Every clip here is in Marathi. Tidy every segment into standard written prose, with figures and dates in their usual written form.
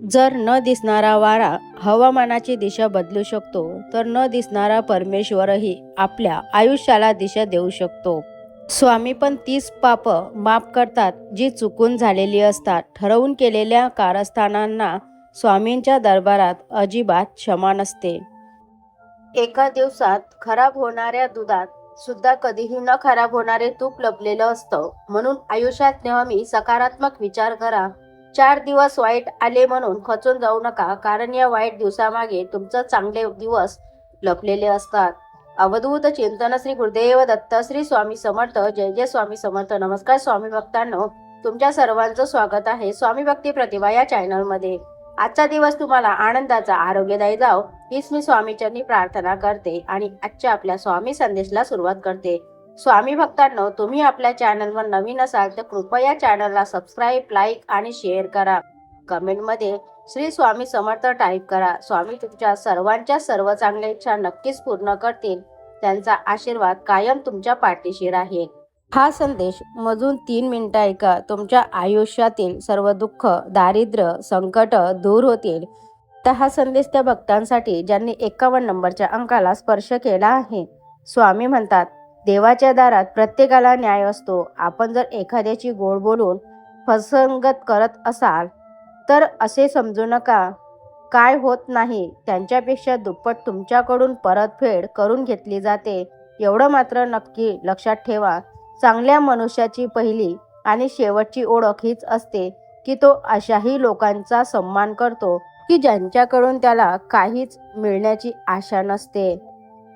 जर न दिसणारा वारा हवामानाची दिशा बदलू शकतो, तर न दिसणारा परमेश्वरही आपल्या आयुष्याला दिशा देऊ शकतो. स्वामी पण तीच पाप माफ करतात जी चुकून झालेली असतात. ठरवून केलेल्या कारस्थानांना स्वामींच्या दरबारात अजिबात क्षमा नसते. एका दिवसात खराब होणाऱ्या दुधात सुद्धा कधीही न खराब होणारे तूप लपलेलं असतं. म्हणून आयुष्यात नेहमी सकारात्मक विचार करा. 4 दिवस वाईट आले म्हणून खचून जाऊ नका, कारण या वाईट दिवसामागे तुमचं चांगले दिवस लपलेले असतात. अवधूत चिंतन श्री गुरुदेव दत्त. श्री स्वामी समर्थ. जय जय स्वामी समर्थ. नमस्कार स्वामी भक्तांनो, तुमच्या सर्वांचं स्वागत आहे स्वामी भक्ती प्रतिभा या चॅनलमध्ये. आजचा दिवस तुम्हाला आनंदाचा, आरोग्यदायी जाओ हीच मी स्वामीचरणी प्रार्थना करते आणि आजच्या आपल्या स्वामी संदेशला सुरुवात करते. स्वामी भक्तांनो, तुम्ही आपल्या चॅनलवर नवीन असाल तर कृपया चॅनलला सबस्क्राईब, लाईक आणि शेअर करा. कमेंटमध्ये श्री स्वामी समर्थ टाईप करा. स्वामी तुमच्या सर्वांच्या सर्व चांगल्या इच्छा नक्कीच पूर्ण करतील. त्यांचा आशीर्वाद कायम तुमच्या पाठीशी राहील. हा संदेश मधून 3 मिनिटं ऐका. तुमच्या आयुष्यातील सर्व दुःख, दारिद्र्य, संकट दूर होतील. तर हा संदेश त्या भक्तांसाठी ज्यांनी 51 नंबरच्या अंकाला स्पर्श केला आहे. स्वामी म्हणतात, देवाच्या दारात प्रत्येकाला न्याय असतो. आपण जर एखाद्याची गोड बोलून फसंगत करत असाल तर असे समजू नका. काय होत नाही त्यांच्यापेक्षा दुप्पट तुमच्याकडून परतफेड करून घेतली जाते. एवढं मात्र नक्की लक्षात ठेवा, चांगल्या मनुष्याची पहिली आणि शेवटची ओळख हीच असते की तो अशाही लोकांचा सन्मान करतो की ज्यांच्याकडून त्याला काहीच मिळण्याची आशा नसते.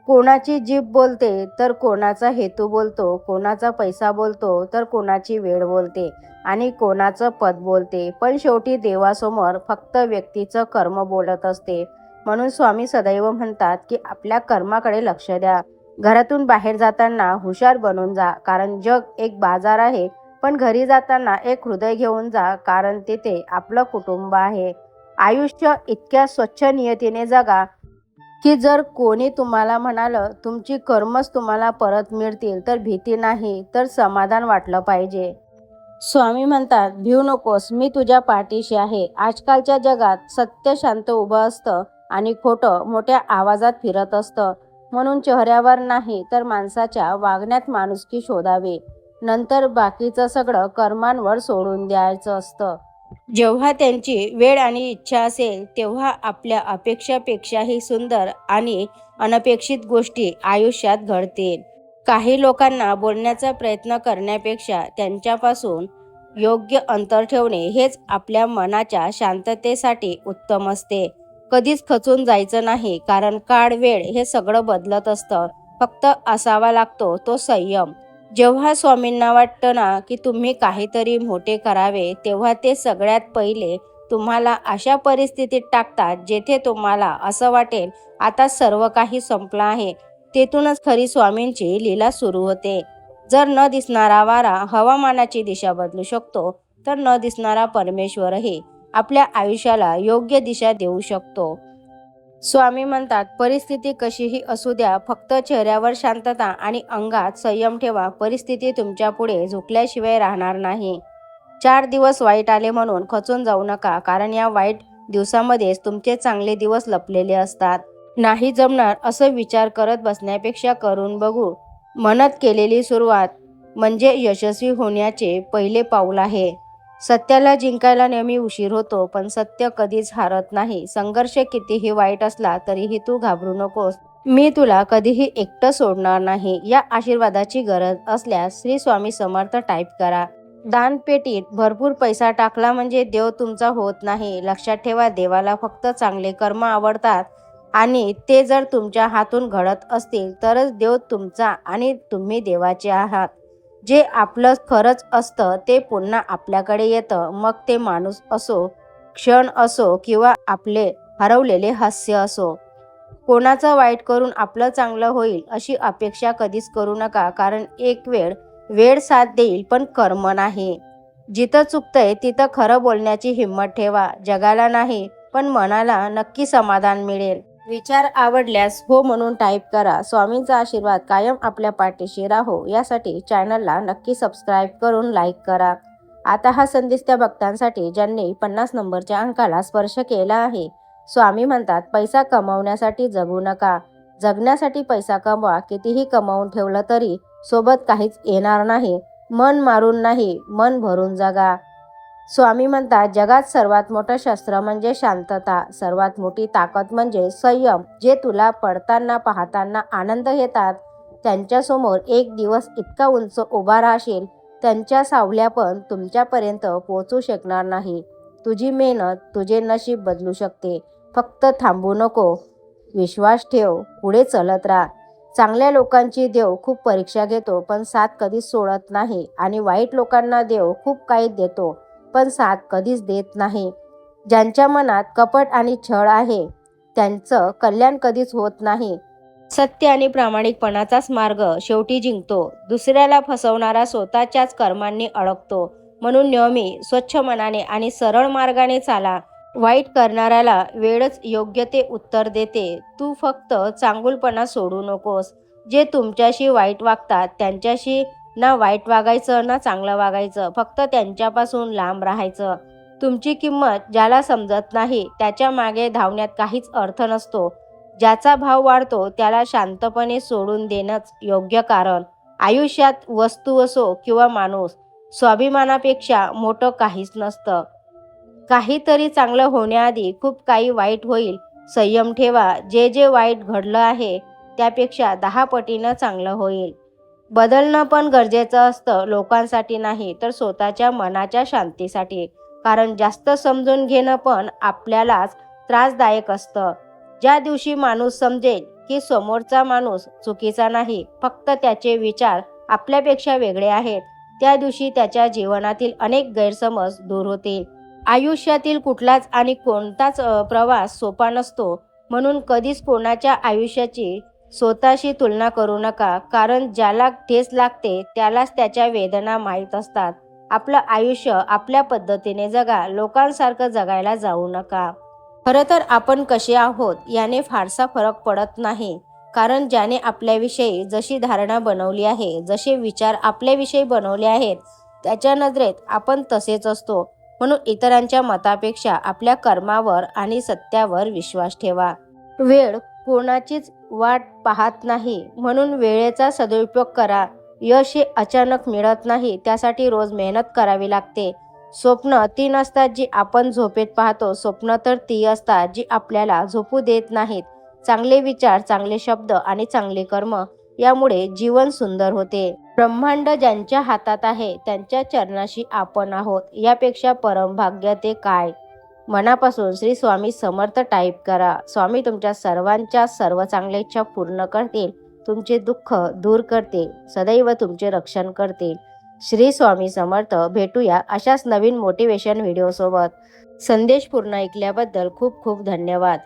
कोणाची जीभ बोलते तर कोणाचा हेतू बोलतो, कोणाचा पैसा बोलतो तर कोणाची वेळ बोलते आणि कोणाचं पद बोलते, पण शेवटी देवासमोर फक्त व्यक्तीचं कर्म बोलत असते. म्हणून स्वामी सदैव म्हणतात की आपल्या कर्माकडे लक्ष द्या. घरातून बाहेर जाताना हुशार बनून जा, कारण जग एक बाजार आहे. पण घरी जाताना एक हृदय घेऊन जा, कारण तिथे आपलं कुटुंब आहे. आयुष्य इतक्या स्वच्छ नियतीने जगा की जर कोणी तुम्हाला म्हणालं तुमची कर्मच तुम्हाला परत मिळतील तर भीती नाही तर समाधान वाटलं पाहिजे. स्वामी म्हणतात, भिऊ नकोस, मी तुझ्या पाठीशी आहे. आजकालच्या जगात सत्य शांत उभं असतं आणि खोटं मोठ्या आवाजात फिरत असतं. म्हणून चेहऱ्यावर नाही तर माणसाच्या वागण्यात माणुसकी शोधावी. नंतर बाकीचं सगळं कर्मांवर सोडून द्यायचं असतं. जेव्हा त्यांची वेळ आणि इच्छा असेल तेव्हा आपल्या अपेक्षापेक्षाही सुंदर आणि अनपेक्षित गोष्टी आयुष्यात घडतील. काही लोकांना बोलण्याचा प्रयत्न करण्यापेक्षा त्यांच्यापासून योग्य अंतर ठेवणे हेच आपल्या मनाच्या शांततेसाठी उत्तम असते. कधीच खचून जायचं नाही, कारण काळ, वेळ हे सगळं बदलत असतं. फक्त असावा लागतो तो संयम. जेव्हा स्वामींना वाटतं ना की तुम्ही काहीतरी मोठे करावे, तेव्हा ते सगळ्यात पहिले तुम्हाला अशा परिस्थितीत टाकतात जेथे तुम्हाला असं वाटेल आता सर्व काही संपलं आहे. तेथूनच खरी स्वामींची लीला सुरू होते. जर न दिसणारा वारा हवामानाची दिशा बदलू शकतो, तर न दिसणारा परमेश्वरही आपल्या आयुष्याला योग्य दिशा देऊ शकतो. स्वामी म्हणतात, परिस्थिती कशीही असू द्या, फक्त चेहऱ्यावर शांतता आणि अंगात संयम ठेवा. परिस्थिती तुमच्या पुढे झुकल्याशिवाय राहणार नाही. 4 दिवस वाईट आले म्हणून खचून जाऊ नका, कारण या वाईट दिवसामध्येच तुमचे चांगले दिवस लपलेले असतात. नाही जमणार असं विचार करत बसण्यापेक्षा करून बघू म्हणत केलेली सुरुवात म्हणजे यशस्वी होण्याचे पहिले पाऊल आहे. सत्याला जिंकायला नेहमी उशीर होतो, पण सत्य कधीच हारत नाही. संघर्ष कितीही वाईट असला तरीही तू घाबरू नकोस. मी तुला कधीही एकटं सोडणार नाही. या आशीर्वादाची गरज असल्यास श्री स्वामी समर्थ टाईप करा. दानपेटीत भरपूर पैसा टाकला म्हणजे देव तुमचा होत नाही. लक्षात ठेवा, देवाला फक्त चांगले कर्म आवडतात आणि ते जर तुमच्या हातून घडत असतील तरच देव तुमचा आणि तुम्ही देवाचे आहात. जे आपलं खरंच असतं ते पुन्हा आपल्याकडे येतं. मग ते माणूस असो, क्षण असो किंवा आपले हरवलेले हास्य असो. कोणाचं वाईट करून आपलं चांगलं होईल अशी अपेक्षा कधीच करू नका, कारण एक वेळ साथ देईल पण कर्म नाही. जिथं चुकतंय तिथं खरं बोलण्याची हिंमत ठेवा. जगाला नाही पण मनाला नक्की समाधान मिळेल. विचार आवडल्यास हो म्हणून टाईप करा. स्वामींचा आशीर्वाद कायम आपल्या पाठीशी राहो यासाठी चॅनलला नक्की सबस्क्राईब करून लाईक करा. आता हा संदेश त्या भक्तांसाठी ज्यांनी 50 नंबरच्या अंकाला स्पर्श केला आहे. स्वामी म्हणतात, पैसा कमावण्यासाठी जगू नका, जगण्यासाठी पैसा कमवा. कितीही कमावून ठेवलं तरी सोबत काहीच येणार नाही. मन मारून नाही, मन भरून जगा. स्वामी म्हणतात, जगात सर्वात मोठं शस्त्र म्हणजे शांतता, सर्वात मोठी ताकद म्हणजे संयम. जे तुला पडताना पाहताना आनंद घेतात त्यांच्यासमोर एक दिवस इतका उंच उभा राहशील, त्यांच्या सावल्या पण तुमच्यापर्यंत पोहोचू शकणार नाही. तुझी मेहनत तुझे नशीब बदलू शकते. फक्त थांबू नको, विश्वास ठेव, पुढे चलत राहा. चांगल्या लोकांची देव खूप परीक्षा घेतो, पण साथ कधीच सोडत नाही. आणि वाईट लोकांना देव खूप काही देतो, पण साथ कधीच देत नाही. ज्यांच्या मनात कपट आणि छळ आहे त्यांचं कल्याण कधीच होत नाही. सत्य आणि प्रामाणिकपणाचाच मार्ग शेवटी जिंकतो. दुसऱ्याला फसवणारा स्वतःच्याच कर्मांनी अडकतो. म्हणून नेहमी स्वच्छ मनाने आणि सरळ मार्गाने चाला. वाईट करणाऱ्याला वेळच योग्य ते उत्तर देते. तू फक्त चांगुलपणा सोडू नकोस. जे तुमच्याशी वाईट वागतात त्यांच्याशी ना वाईट वागायचं ना चांगलं वागायचं, फक्त त्यांच्यापासून लांब राहायचं. तुमची किंमत ज्याला समजत नाही त्याच्या मागे धावण्यात काहीच अर्थ नसतो. ज्याचा भाव वाढतो त्याला शांतपणे सोडून देणंच योग्य. कारण आयुष्यात वस्तू असो किंवा माणूस, स्वाभिमानापेक्षा मोठं काहीच नसतं. काहीतरी चांगलं होण्याआधी खूप काही वाईट होईल. संयम ठेवा. जे जे वाईट घडलं आहे त्यापेक्षा 10 पटीनं चांगलं होईल. बदलणं पण गरजेचं असतं, लोकांसाठी नाही तर स्वतःच्या मनाच्या शांतीसाठी. कारण जास्त समजून घेणं पण आपल्यालाच त्रासदायक असतं. ज्या दिवशी माणूस समजेल की समोरचा माणूस चुकीचा नाही, फक्त त्याचे विचार आपल्यापेक्षा वेगळे आहेत, त्या दिवशी त्याच्या जीवनातील अनेक गैरसमज दूर होतील. आयुष्यातील कुठलाच आणि कोणताच प्रवास सोपा नसतो. म्हणून कधीच कोणाच्या आयुष्याची स्वतःशी तुलना करू नका. कारण ज्याला ठेच लागते त्यालाच त्याच्या वेदना माहीत असतात. आपलं आयुष्य आपल्या पद्धतीने जगा, लोकांसारखं जगायला जाऊ नका. खरं तर आपण कसे आहोत याने फारसा फरक पडत नाही. कारण ज्याने आपल्याविषयी जशी धारणा बनवली आहे, जसे विचार आपल्याविषयी बनवले आहेत, त्याच्या नजरेत आपण तसेच असतो. म्हणून इतरांच्या मतापेक्षा आपल्या कर्मावर आणि सत्यावर विश्वास ठेवा. वेळ कोणाचीच वाट पाहत नाही, म्हणून वेळेचा सदुपयोग करा. यश हे अचानक मिळत नाही, त्यासाठी रोज मेहनत करावी लागते. स्वप्न ती नसतात जी आपण झोपेत पाहतो, स्वप्न तर ती असतात जी आपल्याला झोपू देत नाहीत. चांगले विचार, चांगले शब्द आणि चांगले कर्म यामुळे जीवन सुंदर होते. ब्रह्मांड ज्यांच्या हातात आहे त्यांच्या चरणाशी आपण आहोत, यापेक्षा परमभाग्य ते काय. मनापासून श्री स्वामी समर्थ टाईप करा. स्वामी तुमच्या सर्वांच्या सर्व चांगल्या इच्छा पूर्ण करतील, तुमचे दुःख दूर करतील, सदैव तुमचे रक्षण करतील. श्री स्वामी समर्थ. भेटूया अशाच नवीन मोटिवेशन व्हिडिओसोबत. संदेश पूर्ण ऐकल्याबद्दल खूप खूप धन्यवाद.